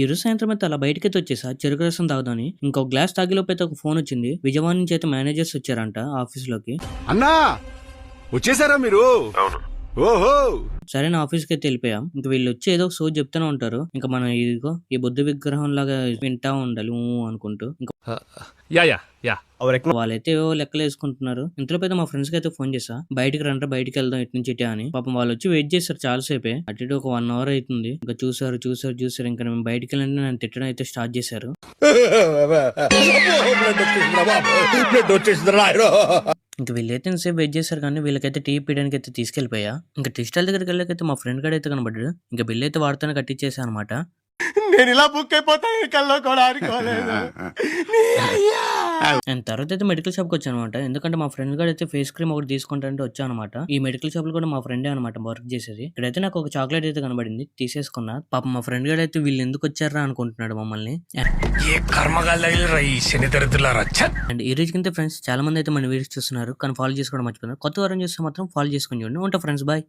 ఈ రోజు సాయంత్రం అయితే అలా బయటకైతే వచ్చేసా చెరుకు రసం తాగుదాని. ఇంకో గ్లాస్ తాగిలోపు అయితే ఒక ఫోన్ వచ్చింది. విజయవాడ నుంచి అయితే మేనేజర్స్ వచ్చారంట ఆఫీస్ లోకి. అన్నా వచ్చేసారా మీరు? ఓహో సరే నా ఆఫీస్కి అయితే వెళ్ళిపోయాం. ఇంకా వీళ్ళు వచ్చి ఏదో ఒక సోది చెప్తూనే ఉంటారు. ఇంకా మనం ఇదిగో ఈ బుద్ధ విగ్రహం లాగా వింటా ఉండాలి అనుకుంటూ. ఇంకా వాళ్ళైతే ఏవో లెక్కలు వేసుకుంటున్నారు. ఇంతలో అయితే మా ఫ్రెండ్స్ కి అయితే ఫోన్ చేసా, బయటికి రండి బయటికి వెళ్దాం ఇటు నుంచి ఇటే అని. పాపం వాళ్ళు వచ్చి వెయిట్ చేస్తారు చాలా సేపే. అటు ఇటు ఒక 1 అవర్ అవుతుంది. ఇంకా చూసారు ఇంకా మేము బయటికి వెళ్ళండి నన్ను తిట్టడం అయితే స్టార్ట్ చేశారు. ఇంక వీళ్ళైతే ఇంతసేపు వెయిట్ చేశారు కానీ వీళ్ళకైతే టీ పీయడానికి అయితే తీసుకెళ్లిపోయా. ఇంకా టీ స్టాల్ దగ్గరికి వెళ్ళకైతే మా ఫ్రెండ్ గడ అయితే కనబడ్డాడు. ఇంకా బిల్ అయితే వాడితోనే కట్టించేసా అనమాట. నేను ఇలా బుక్ అయిపోతాను కల్లో కూడా అనుకోలేదు. అండ్ తర్వాత అయితే మెడికల్ షాప్కి వచ్చాను అనమాట. ఎందుకంటే మా ఫ్రెండ్ గారు అయితే ఫేస్ క్రీమ్ ఒకటి తీసుకుంటానంటే వచ్చా అనమాట. ఈ మెడికల్ షాప్ లో కూడా మా ఫ్రెండే అనమాట వర్క్ చేసేది. ఇక్కడైతే నాకు ఒక చాక్లెట్ అయితే కనబడింది, తీసేసుకున్నా. పాప మా ఫ్రెండ్ గారు అయితే వీళ్ళు ఎందుకు వచ్చారా అనుకుంటున్నాడు మమ్మల్ని. అండ్ ఈ రోజు కింద ఫ్రెండ్స్ చాలా మంది అయితే మన వీడియోస్ చూస్తున్నారు కానీ ఫాలో చేసుకోవడం మర్చిపోతున్నారు. కొత్త వారం చూస్తే మాత్రం ఫాలో చేసుకుని చూడండి. ఉంటా ఫ్రెండ్స్, బాయ్.